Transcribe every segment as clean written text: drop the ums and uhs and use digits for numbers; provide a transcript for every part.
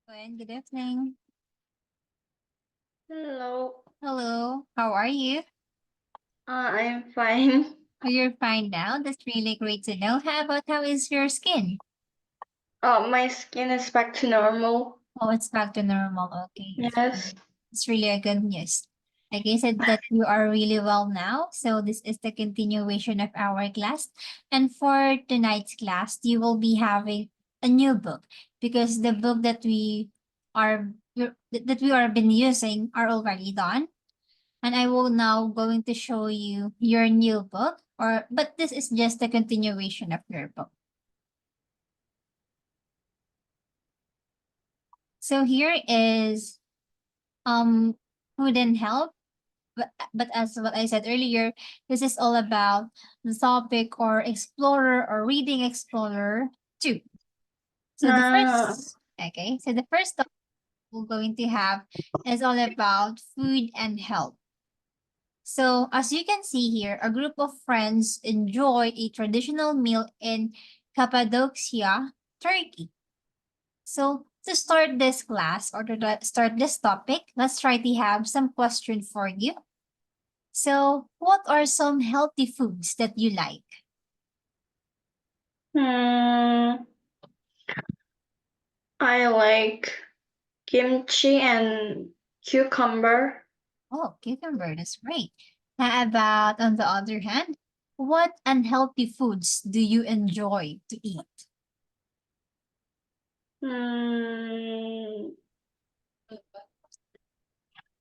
Good evening. Hello, Hello. How are you? I'm fine. Oh, you're fine now. That's really great to know. How is your skin? My skin is back to normal. Oh, it's back to normal. Okay. Yes. It's really a good news. Like I said that you are really well now. So this is the continuation of our class. And for tonight's class, you will be having a new book because the book that we are been using are already done. And I will now going to show you your new book but this is just a continuation of your book. So here is um food and health, but as what I said earlier, this is all about the topic or explorer or reading explorer 2. So Uh, the first topic we're going to have is all about food and health. So, as you can see here, a group of friends enjoy a traditional meal in Cappadocia, Turkey. So, to start this class or start this topic, let's try to have some question for you. So, what are some healthy foods that you like? hmm, I like kimchi and cucumber. Oh, cucumber, that's great. How about on the other hand, what unhealthy foods do you enjoy to eat? Hmm,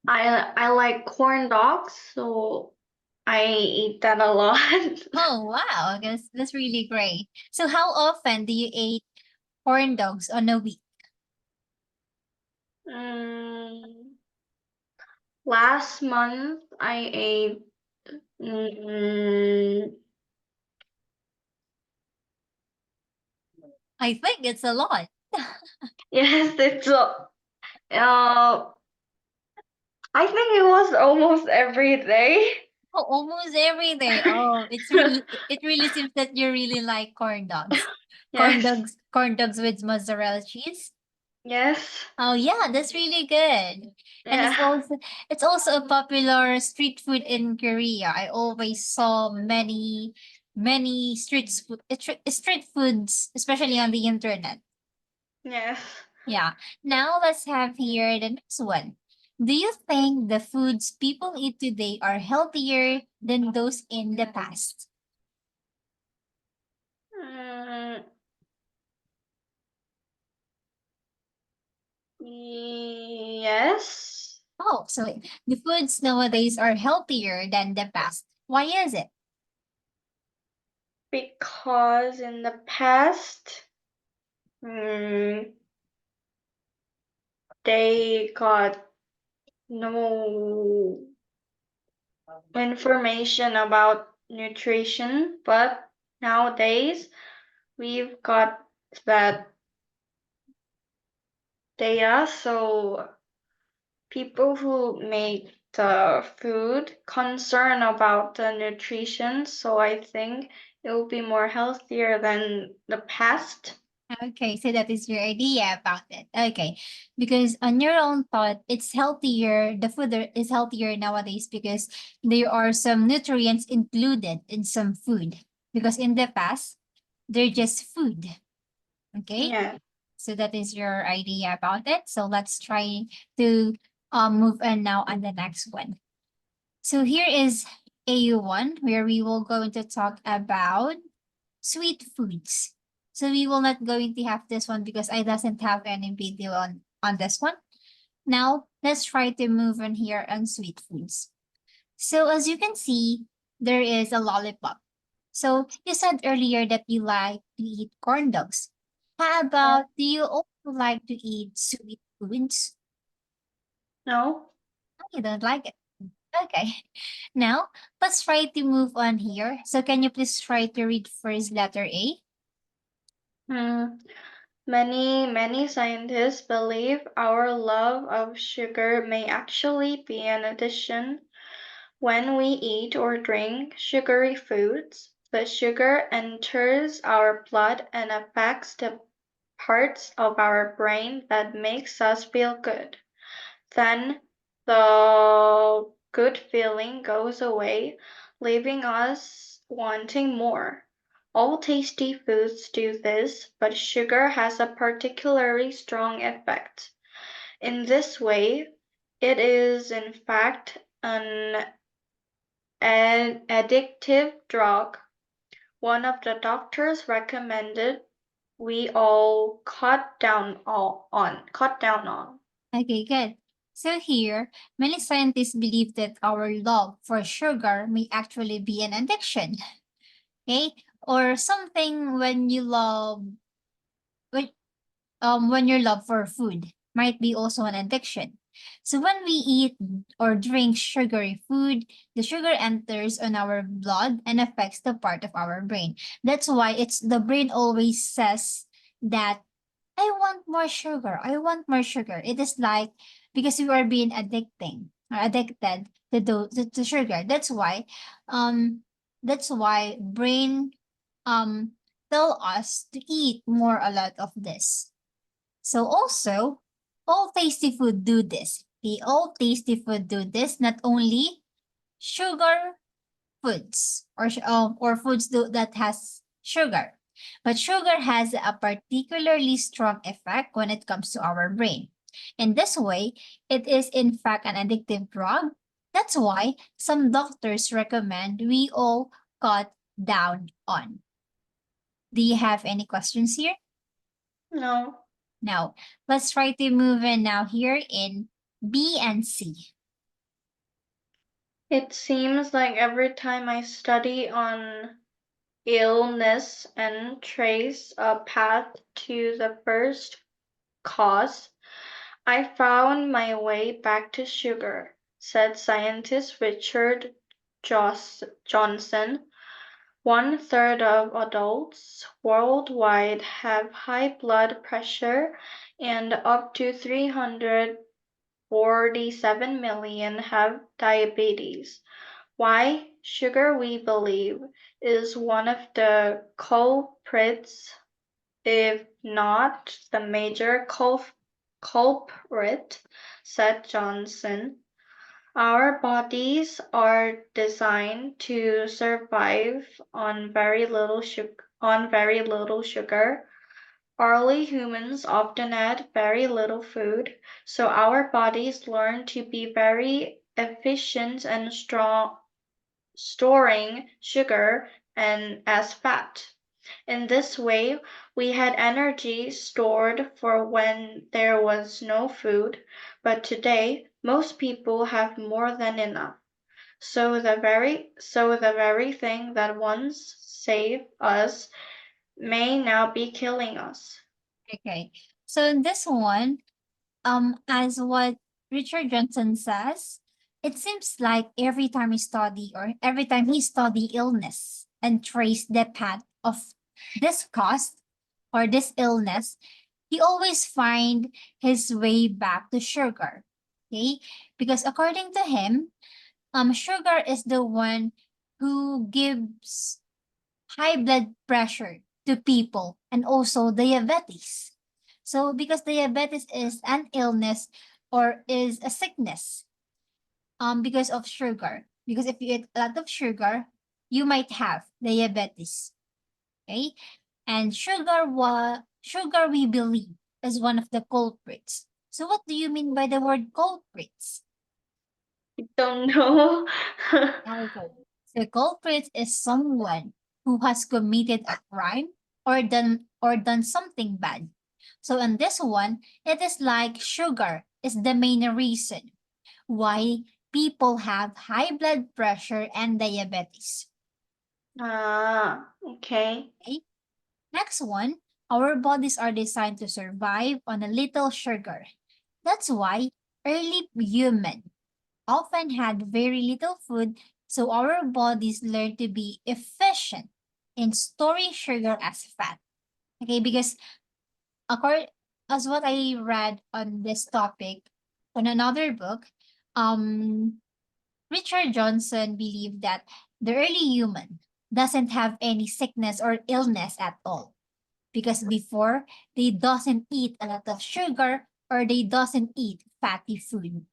I like corn dogs, so I eat that a lot. Oh, wow, that's really great. So, how often do you eat corn dogs on a week? mm, Last month I ate. Mm, I think it's a lot. yes, uh, I think it was almost every day. Oh, almost every day. Oh, it really seems that you really like corn dogs. Yes, Corn dogs with mozzarella cheese. yes, Oh yeah, that's really good. And yeah, it's also a popular street food in Korea. I always saw many street foods, especially on the internet. yes. Yeah. Now let's have here the next one. Do you think the foods people eat today are healthier than those in the past? Mm, yes, Oh, so the foods nowadays are healthier than the past. Why is it? because in the past, mm, they got no information about nutrition, but nowadays we've got that data, so people who make the food concern about the nutrition, so I think it will be more healthier than the past. Okay, so that is your idea about it. Okay, because on your own thought, it's healthier. The is healthier nowadays because there are some nutrients included in some food. Because in the past, they're just food. Okay, Yeah. so that is your idea about it. So let's try to move on now on the next one. So here is AU1 where we will going to talk about sweet foods. So we will not going to have this one because I doesn't have any video on this one. Now let's try to move on here on sweet foods. So as you can see, there is a lollipop. So you said earlier that you like to eat corn dogs. How Yeah. about do you also like to eat sweet foods? No? Oh, you don't like it. Okay. Now let's try to move on here. So can you please try to read first letter A? Hmm. Many scientists believe our love of sugar may actually be an addition when we eat or drink sugary foods. The sugar enters our blood and affects the parts of our brain that makes us feel good. Then the good feeling goes away, leaving us wanting more. All tasty foods do this, but sugar has a particularly strong effect. In this way, it is in fact an addictive drug. One of the doctors recommended we all cut down on. Okay, good. So here, many scientists believe that our love for sugar may actually be an addiction. Okay? Or something when when your love for food might be also an addiction. So when we eat or drink sugary food, the sugar enters on our blood and affects the part of our brain. That's why it's the brain always says that I want more sugar. I want more sugar. It is like because you are being addicted to sugar. That's why brain um tell us to eat more a lot of this. So also, all tasty food do this. Okay, all tasty food do this. Not only sugar foods or foods that has sugar, but sugar has a particularly strong effect when it comes to our brain. In this way, it is in fact an addictive drug. That's why some doctors recommend we all cut down on. Do you have any questions here? No, Now, let's try to move in now here in B and C. it seems like every time I study on illness and trace a path to the first cause, I found my way back to sugar, said scientist Richard Johnson. One third of adults worldwide have high blood pressure, and up to 347 million have diabetes. Why? Sugar, we believe, is one of the culprits, if not the major culprit, said Johnson. Our bodies are designed to survive on very little sugar. Early humans often had very little food, so our bodies learn to be very efficient and strong storing sugar and as fat. In this way, we had energy stored for when there was no food, but today most people have more than enough. So the very thing that once saved us may now be killing us. Okay. So in this one, as what Richard Johnson says, it seems like every time he study illness and trace the path of this cause or this illness, he always find his way back to sugar. Okay? Because according to him, sugar is the one who gives high blood pressure to people and also diabetes. So because diabetes is an illness or is a sickness because of sugar. Because if you eat a lot of sugar, you might have diabetes. Okay? And sugar we believe is one of the culprits. So what do you mean by the word culprits? Don't know. Okay. So culprit is someone who has committed a crime or done something bad. So in this one, it is like sugar is the main reason why people have high blood pressure and diabetes. Okay. Okay? Next one, our bodies are designed to survive on a little sugar. That's why early human often had very little food, so our bodies learn to be efficient in storing sugar as fat. Okay, because according as what I read on this topic on another book, um, Richard Johnson believed that the early human doesn't have any sickness or illness at all. because before they doesn't eat a lot of sugar or they doesn't eat fatty food.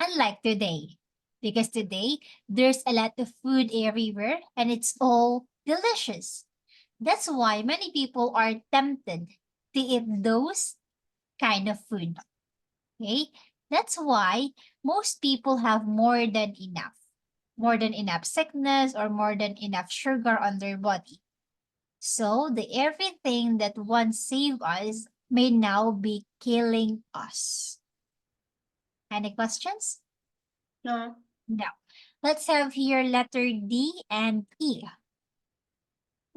Unlike today, because today there's a lot of food everywhere and it's all delicious. That's why many people are tempted to eat those kind of food. Okay? That's why most people have more than enough sickness or more than enough sugar on their body. So the everything that once saved us may now be killing us. Any questions? No. No. Let's have here letter D and E.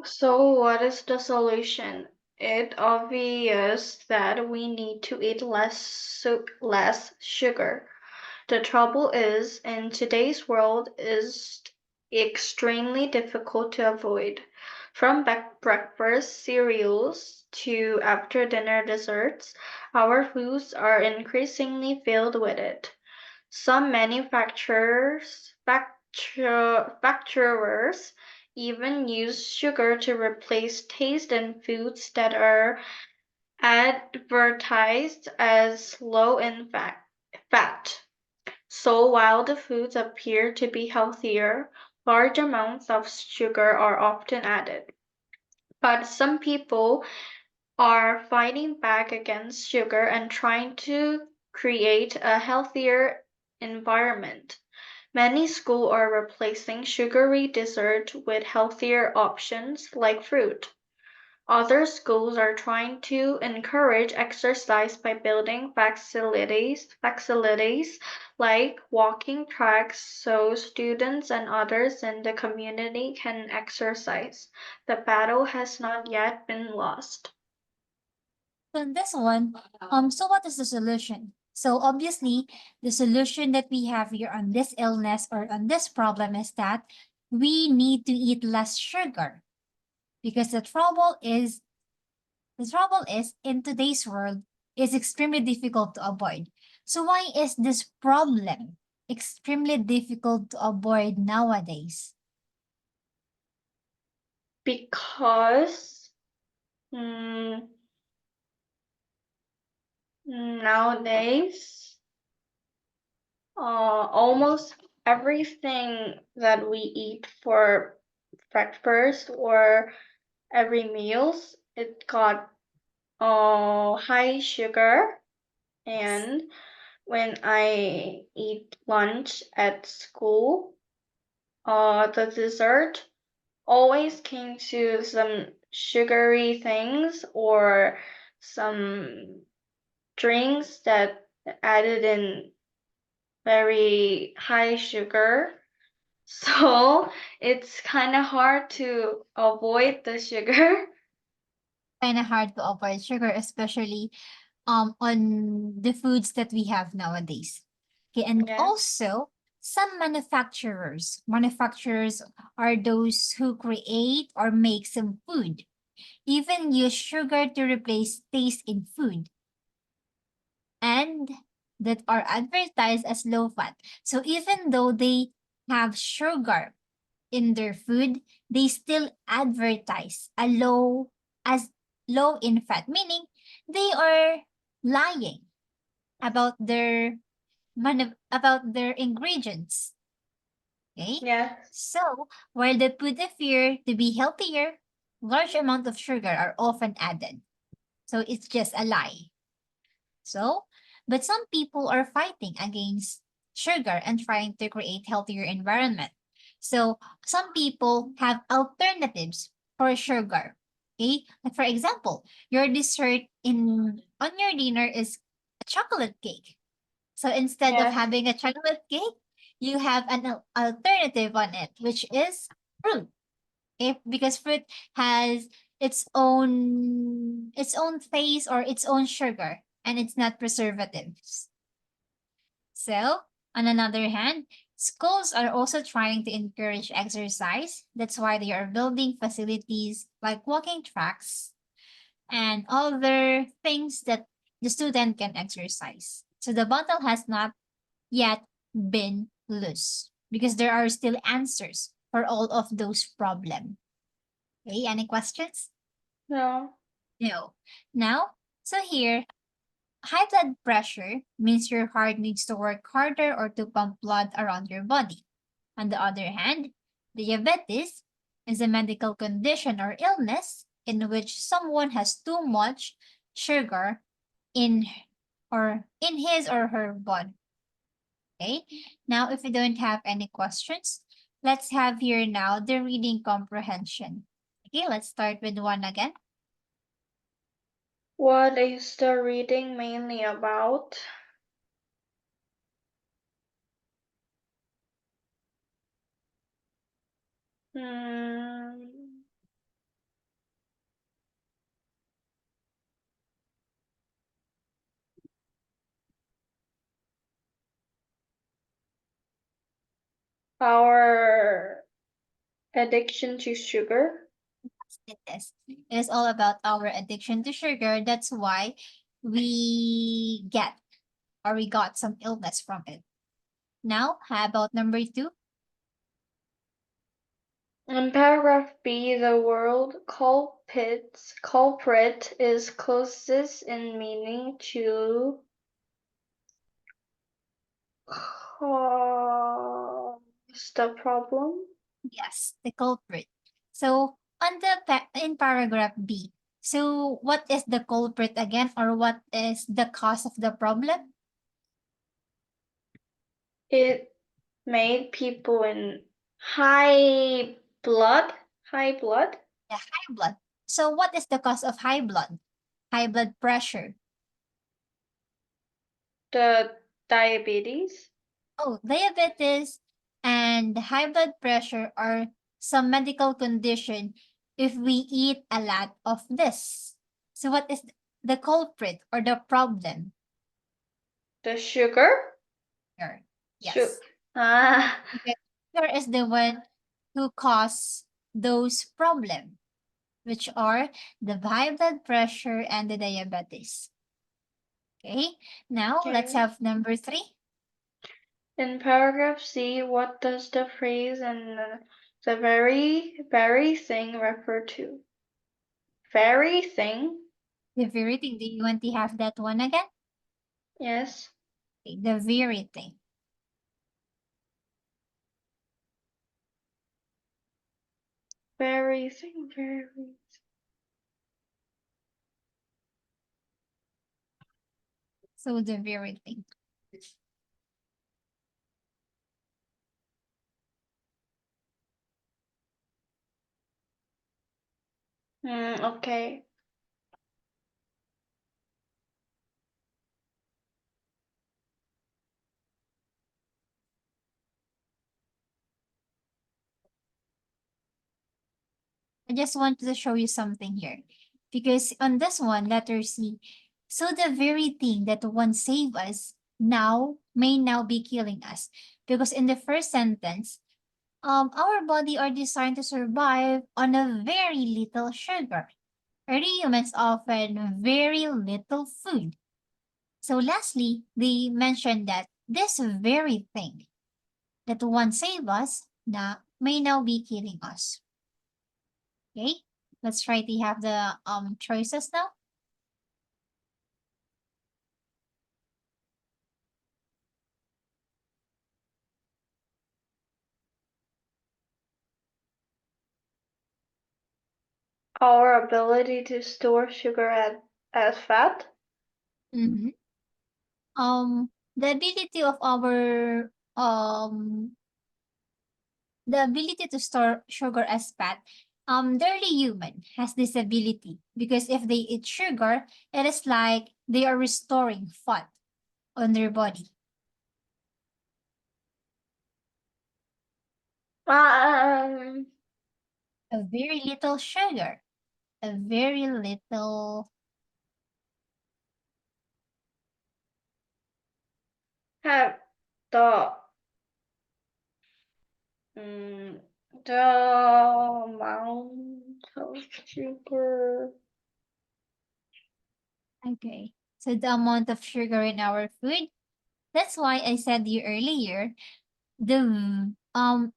So what is the solution? It's obvious that we need to eat less sugar. The trouble is, in today's world, is extremely difficult to avoid. From breakfast cereals to after dinner desserts, our foods are increasingly filled with it. Some manufacturers even use sugar to replace taste in foods that are advertised as low in fat. So while the foods appear to be healthier, large amounts of sugar are often added. But some people are fighting back against sugar and trying to create a healthier environment. Many schools are replacing sugary dessert with healthier options like fruit. Other schools are trying to encourage exercise by building facilities like walking tracks so students and others in the community can exercise. The battle has not yet been lost. So in this one, so what is the solution? So obviously, the solution that we have here on this illness or on this problem is that we need to eat less sugar because the trouble is in today's world is extremely difficult to avoid. So why is this problem extremely difficult to avoid nowadays? Because nowadays, almost everything that we eat for breakfast or every meals, it got high sugar. And when I eat lunch at school, the dessert always came to some sugary things or some drinks that added in very high sugar. So it's kind of hard to avoid the sugar. Kind of hard to avoid sugar, especially on the foods that we have nowadays. Okay, and Yes, also some manufacturers are those who create or make some food, even use sugar to replace taste in food, and that are advertised as low fat. So even though they have sugar in their food, they still advertise as low in fat, meaning they are lying about their ingredients. Okay? yes, So while the food appear to be healthier, large amount of sugar are often added. So it's just a lie. So, but some people are fighting against sugar and trying to create healthier environment. So some people have alternatives for sugar. Okay, like for example, your dessert in on your dinner is a chocolate cake. So instead of yes, having a chocolate cake, you have an alternative on it, which is fruit. Okay? Because fruit has its own taste or its own sugar, and it's not preservatives. So, on another hand, schools are also trying to encourage exercise. That's why they are building facilities like walking tracks and other things that the student can exercise. So the battle has not yet been loose because there are still answers for all of those problems. Okay, any questions? No. No. Now, so here, high blood pressure means your heart needs to work harder or to pump blood around your body. On the other hand, diabetes is a medical condition or illness in which someone has too much sugar in in his or her body. Okay, now if you don't have any questions, let's have here now the reading comprehension. Okay, let's start with one again. What is the reading mainly about? Hmm. Our addiction to sugar. It is. It is all about our addiction to sugar. That's why we get or we got some illness from it. Now, how about number two? In paragraph B, the word culprit is closest in meaning to cause the problem. Yes, the culprit. So on in paragraph B, so what is the culprit again, or what is the cause of the problem? It made people in high blood, high blood, The high blood. So what is the cause of high blood? High blood pressure. the diabetes, Oh, diabetes and high blood pressure are some medical condition if we eat a lot of this. So what is the culprit or the problem the sugar, here? su- Yes. ah, Because sugar is the one who cause those problems, which are the high blood pressure and the diabetes. Okay, now let's okay. have number three. In paragraph C, what does the phrase and the very thing refer to? Very thing? The very thing. Do you want to have that one again? Yes. Okay, the very thing. Very thing, very. So the very thing. Okay. I just wanted to show you something here. Because on this one, letter C, so the very thing that once saved us now may now be killing us. Because in the first sentence, our body are designed to survive on a very little sugar. Early humans often very little food. So lastly, they mentioned that this very thing that once saved us now may now be killing us. Okay, let's try to have the choices now. Our ability to store sugar as fat. Mhm. The ability of our the ability to store sugar as fat. The early human has this ability because if they eat sugar, it is like they are restoring fat on their body. Um, A very little sugar, a very little. have the mm, the amount of sugar. Okay, so the amount of sugar in our food. That's why I said you earlier the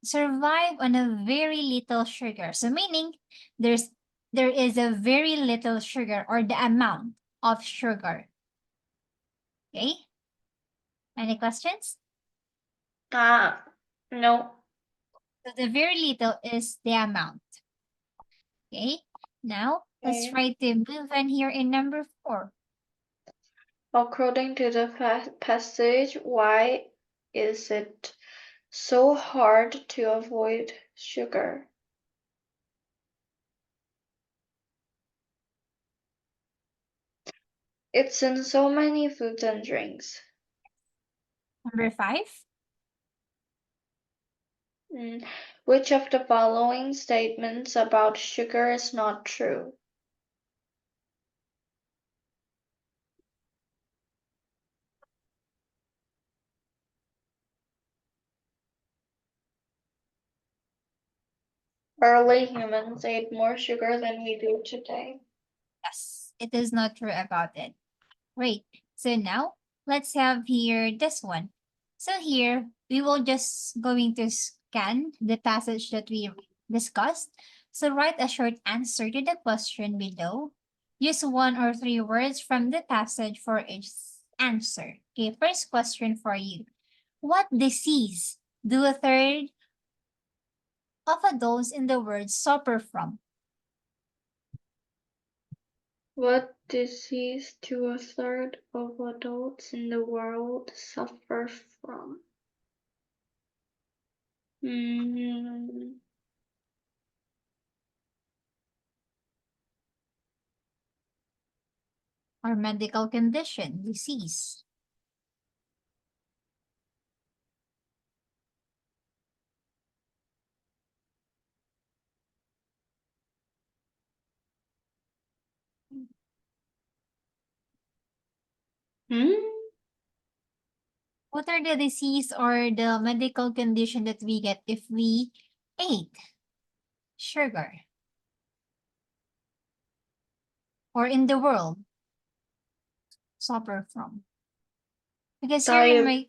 survive on a very little sugar. So meaning there's there is a very little sugar or the amount of sugar. Okay? Any questions? No. So the very little is the amount. Okay? Now, let's Okay. try to move on here in number 4. According to the passage, why is it so hard to avoid sugar? It's in so many foods and drinks. Number 5. Which of the following statements about sugar is not true? Early humans ate more sugar than we do today. Yes, it is not true about it. Great. So now, let's have here this one. So here, we will just going to scan the passage that we discussed. So write a short answer to the question below. Use 1 or 3 words from the passage for each answer. Okay, first question for you. What disease do a third of adults in the world suffer from? What disease do a third of adults in the world suffer from? Mm, Or medical condition, disease. hmm? What are the disease or the medical condition that we get if we ate sugar? Or in the world suffer from? Because here in my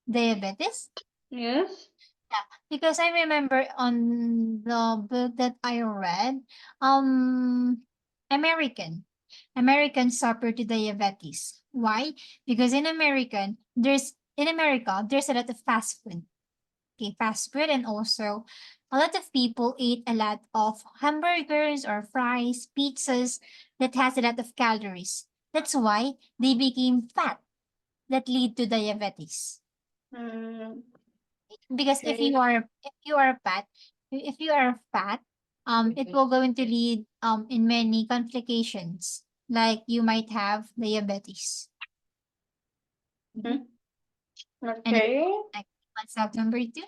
diabetes, Yes. because I remember on the book that I read, um, American. Americans suffer to diabetes. Why? Because in America, there's a lot of fast food. Okay, fast food, and also a lot of people eat a lot of hamburgers or fries, pizzas that has a lot of calories. That's why they became fat that lead to diabetes. Mm, Because okay. if you are fat, it will going to lead in many complications. Like you might have diabetes. Mhm. Hmm. And Okay. like what's up number 2?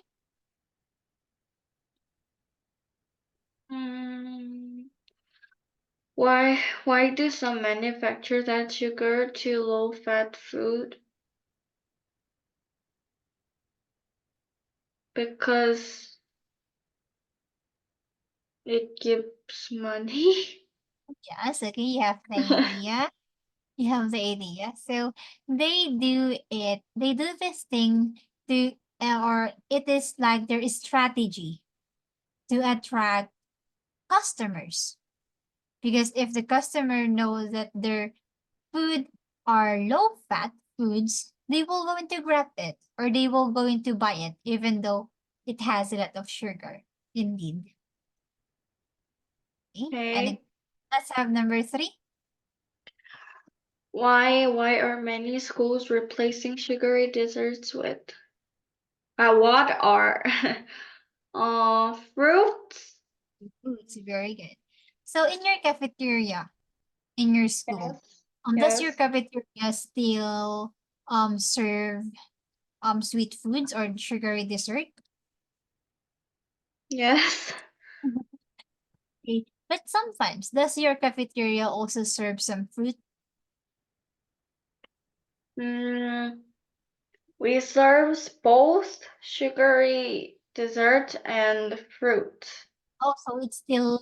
Mm, why do some manufacturers add sugar to low-fat food? Because it gives money. Yes, okay, you have the idea. You have the idea. So they do this thing to, or it is like there is strategy to attract customers. Because if the customer knows that their food are low fat foods, they will going to grab it or they will going to buy it even though it has a lot of sugar. Indeed. Okay. And Okay. let's have number 3. Why are many schools replacing sugary desserts with what are fruits? Foods, very good. So in your cafeteria, in your school, Yes. does your Yes. cafeteria still serve sweet foods or sugary dessert? Yes. Okay. But sometimes, does your cafeteria also serve some fruit? Mm, we serve both sugary dessert and fruit. Also, it's still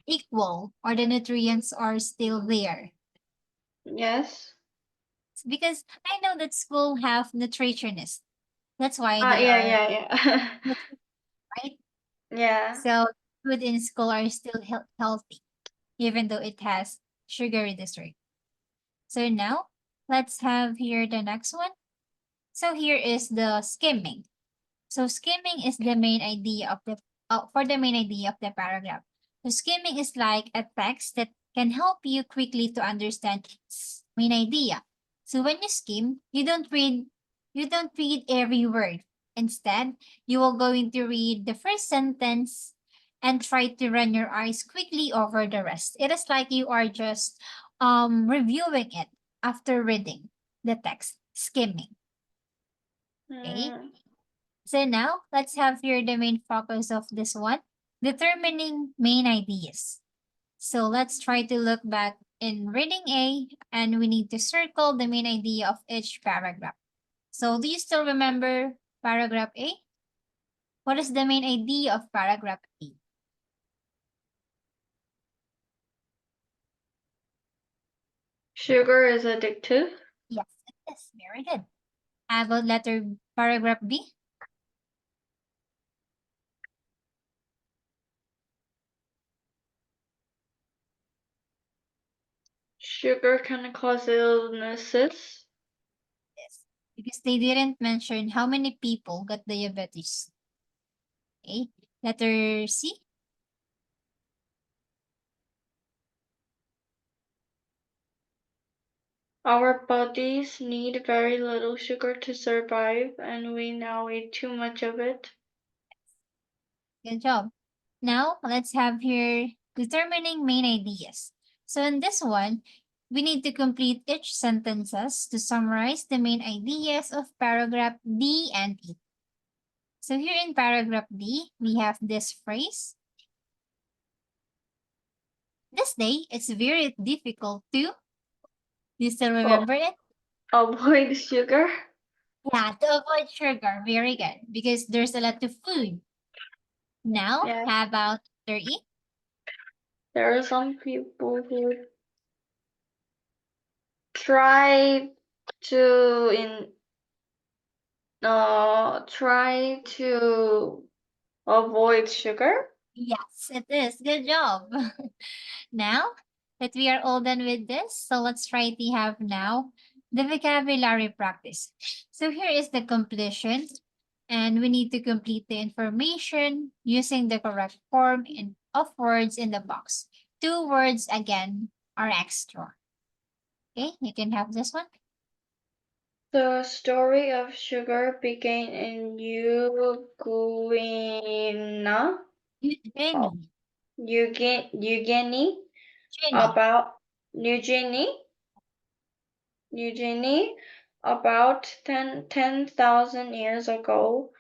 equal or the nutrients are still there. Yes. Because I know that school have nutritionists. That's why they Yeah, are yeah, yeah. nutri- right. Yeah. So food in school are still healthy. even though it has sugary dessert. So now let's have here the next one. So here is the skimming. So skimming is the main idea of the for the main idea of the paragraph. So skimming is like a text that can help you quickly to understand its main idea. So when you skim, you don't read every word. Instead, you will going to read the first sentence and try to run your eyes quickly over the rest. It is like you are just reviewing it after reading the text, skimming. Okay. Mm, So now let's have here the main focus of this one, determining main ideas. So let's try to look back in reading A, and we need to circle the main idea of each paragraph. So do you still remember paragraph A? What is the main idea of paragraph A? sugar is addictive. Yes, it is. Very good. How about letter paragraph B? Sugar can cause illnesses. Yes. Because they didn't mention how many people got diabetes. Okay. Letter C? Our bodies need very little sugar to survive, and we now eat too much of it. Good job. Now, let's have here determining main ideas. So in this one, we need to complete each sentences to summarize the main ideas of paragraph D and E. So here in paragraph D, we have this phrase. This day, it's very difficult to, do you still Oh, remember it? avoid sugar. Yeah, to avoid sugar. Very good. Because there's a lot of food. Now, Yeah, how about letter E? there are some people who try to try to avoid sugar. Yes, it is. Good job. Now that we are all done with this, so let's try to have now the vocabulary practice. So here is the completion, and we need to complete the information using the correct form of words in the box. Two words again are extra. Okay, you can have this one. The story of sugar began in oh, Jenny. Eugenie Jenny. about Eugenie Eugenie about 10,000 years ago.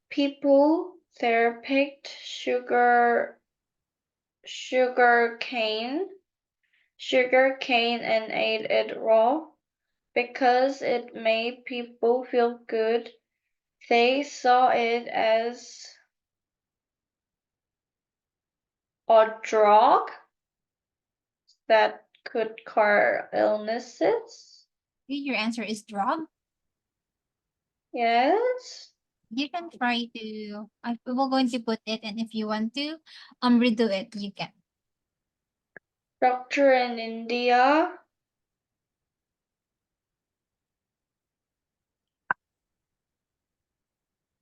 People there picked sugar cane and ate it raw because it made people feel good. They saw it as a drug that could cure illnesses. Your answer is drug. Yes. You can try to. We will going to put it, and if you want to, redo it, you can. Doctor in India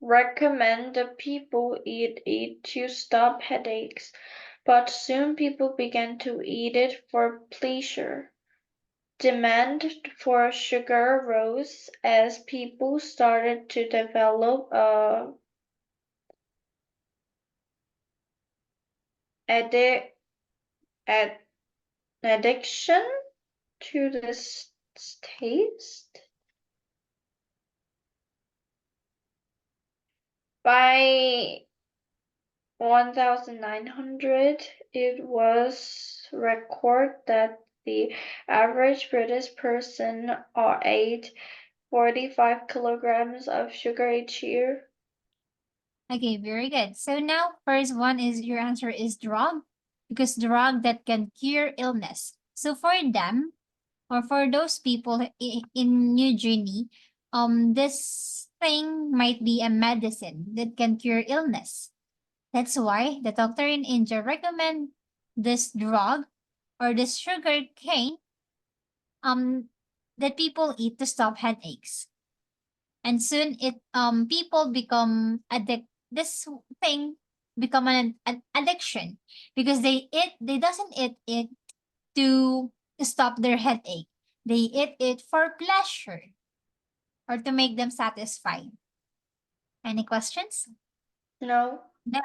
recommend that people eat it to stop headaches, but soon people began to eat it for pleasure. Demand for sugar rose as people started to develop a addic- ad- addiction to this taste. By 1900, it was recorded that the average British person ate 45 kilograms of sugar each year. Okay, very good. So now, first one is your answer is drug, because drug that can cure illness. So for them, or for those people in New Guinea, this thing might be a medicine that can cure illness. That's why the doctor in India recommend this drug or the sugar cane that people eat to stop headaches. And soon people become this thing become an addiction because they doesn't eat it to stop their headache. They eat it for pleasure or to make them satisfied. Any questions? No. No.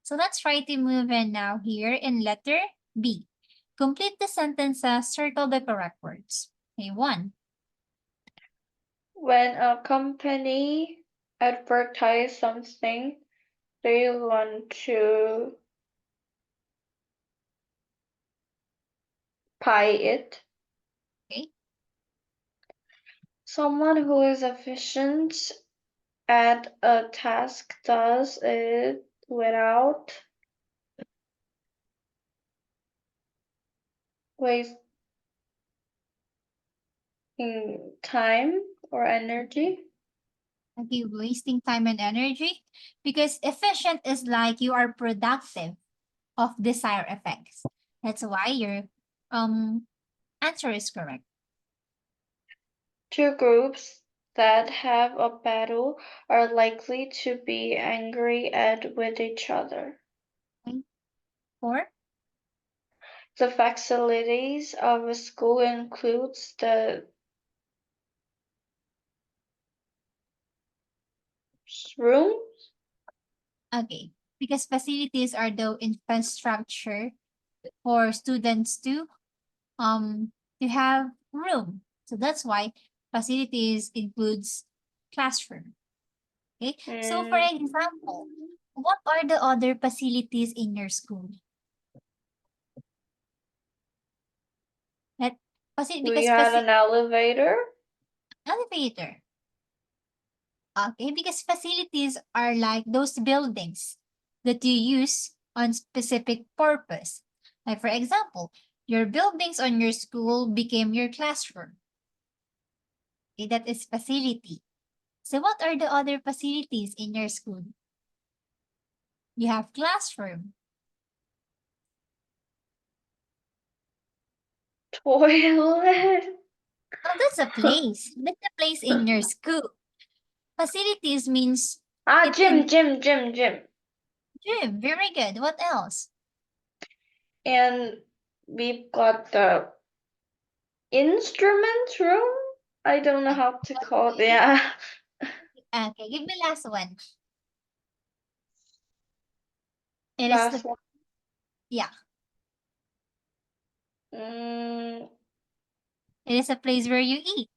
So let's try to move in now here in letter B. Complete the sentences, circle the correct words. Okay, 1. When a company advertise something, they want to buy it. Okay. Someone who is efficient at a task does it without wasting time or energy. Okay, wasting time and energy because efficient is like you are productive of desired effects. That's why your answer is correct. Two groups that have a battle are likely to be angry at with each other. Okay. 4. The facilities of a school includes the room. Okay, because facilities are the infrastructure for students to have room. So that's why facilities includes classroom. Okay. So for Mm, example, what are the other facilities in your school? That we because had an elevator. elevator. Okay, because facilities are like those buildings that you use on specific purpose. Like for example, your buildings on your school became your classroom. Okay, that is facility. So what are the other facilities in your school? You have classroom. Toilet. Oh, that's a place. That's a place in your school. Facilities means Ah, it can gym. gym. Very good. What else? And we've got the instrument room. I don't know how to call it. Yeah. Okay, give me last one. It is Last the one. yeah. Mm, It is a place where you eat.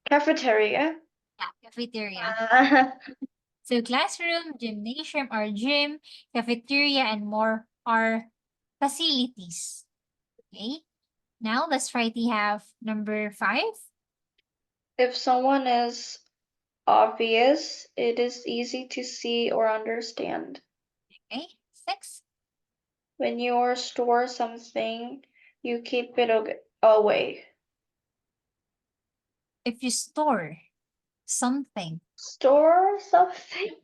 cafeteria. Yeah, cafeteria. Uh, So classroom, gymnasium or gym, cafeteria, and more are facilities. Okay. Now let's try to have number 5. if someone is obvious, it is easy to see or understand. Okay. 6. When you store something, you keep it away. If you store something. Store something?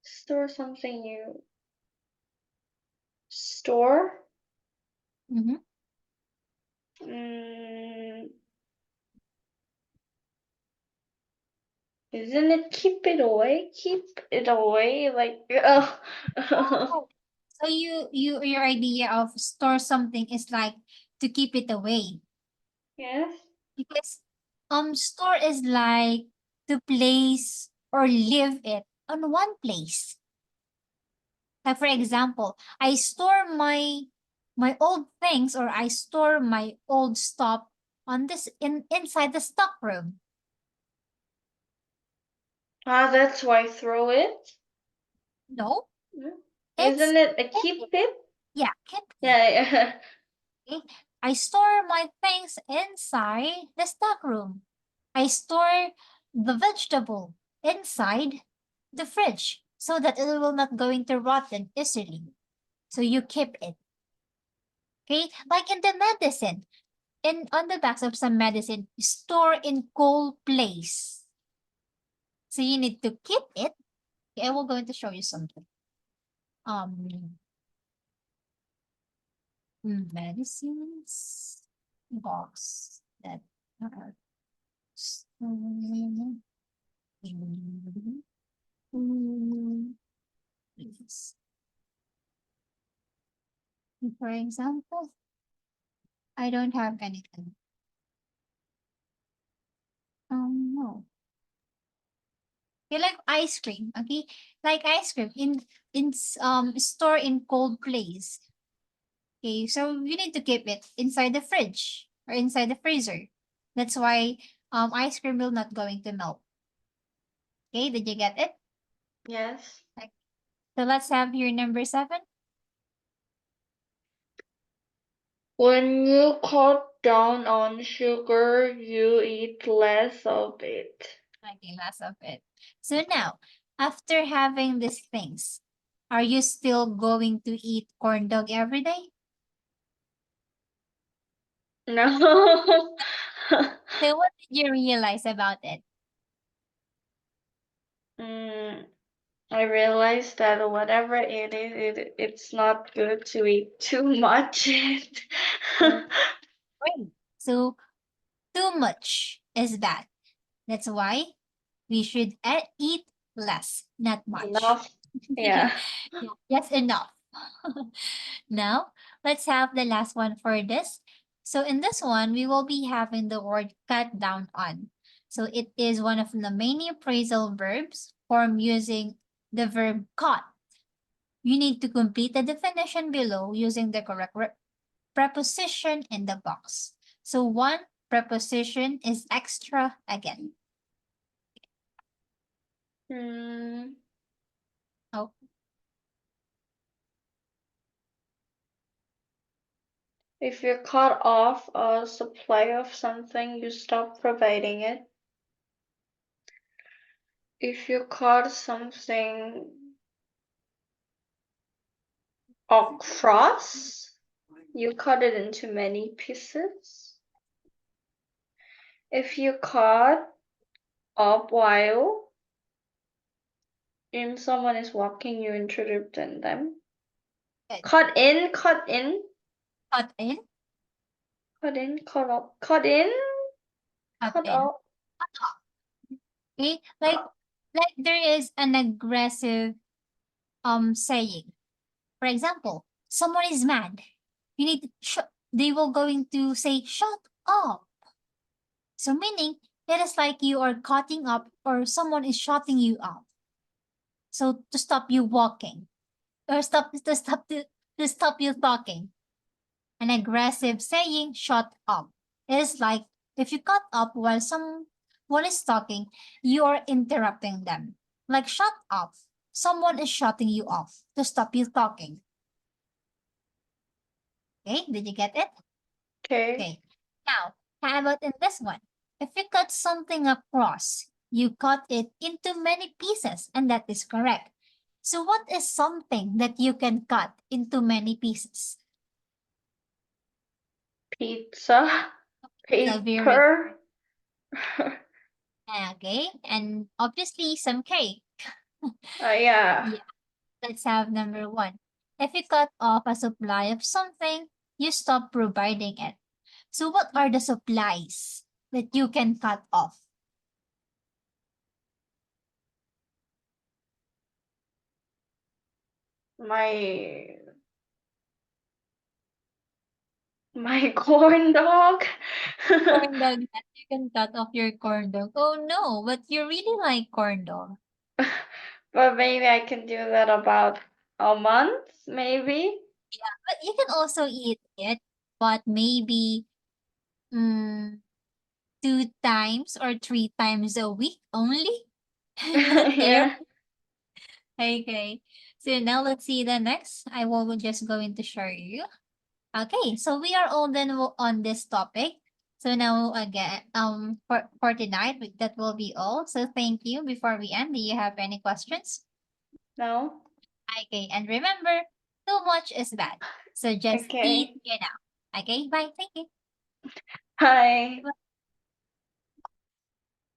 Store something you store? Mhm. Mm, isn't it keep it away? Keep it away, like oh. Oh. So your idea of store something is like to keep it away. Yes. Because store is like to place or leave it on one place. Like for example, I store my old things or I store my old stuff on this inside the stock room. Ah, that's why throw it. No, Mm. it's Isn't it a keep keep it. it? Yeah, keep it. Yeah. Okay? I store my things inside the stock room. I store the vegetable inside the fridge so that it will not going to rotten easily. So you keep it. Okay? Like in the medicine. In on the backs of some medicine, store in cold place. So you need to keep it. Okay, I will going to show you something. Um Medicines box that are stolen yes. For example, I don't have anything. No. You like ice cream, okay? Like ice cream in store in cold place. Okay, so you need to keep it inside the fridge or inside the freezer. That's why ice cream will not going to melt. Okay, did you get it? Yes. Okay. So let's have your number 7. When you cut down on sugar, you eat less of it. Okay, last of it. So now, after having these things, are you still going to eat corn dog every day? No. So what did you realize about it? mm, I realized that whatever it is, it's not good to eat too much. Oh, great. So too much is bad. That's why we should eat less, not much. Enough. Yeah. Yeah, just enough. Now, let's have the last one for this. So in this one, we will be having the word cut down on. So it is one of the many appraisal verbs formed using the verb cut. You need to complete the definition below using the correct preposition in the box. So one preposition is extra again. Mm, Oh, if you cut off a supply of something, you stop providing it. If you cut something across, you cut it into many pieces. If you cut up while someone is walking, you interrupt them. good. Cut in, cut in, Cut in, cut in, cut up, cut in, cut cut in. up. Okay, like there is an aggressive saying. For example, someone is mad. You need to they will going to say shut up. So meaning it is like you are cutting up or someone is shutting you up. So to stop you walking or to stop you talking. An aggressive saying shut up is like if you cut up while someone is talking, you are interrupting them. Like shut up. Someone is shutting you off to stop you talking. Okay, did you get it? Okay. Okay. Now, how about in this one? If you cut something across, you cut it into many pieces, and that is correct. So what is something that you can cut into many pieces? Pizza, So very paper. okay, and obviously some cake. Yeah. Yeah, let's have number 1. If you cut off a supply of something, you stop providing it. So what are the supplies that you can cut off? My corn dog. Corn dog, yes, you can cut off your corn dog. Oh no, but you really like corn dog. But maybe I can do that about a month, maybe. But you can also eat it, but maybe mm, 2 times or 3 times a week only. Not every. Yeah. Okay. So now let's see the next. I will just going to show you. Okay, so we are all done on this topic. So now again, for tonight, that will be all. So thank you. Before we end, do you have any questions? No? Okay, and remember, too much is bad. So just eat Okay. enough. Okay, bye. Thank you. Hi.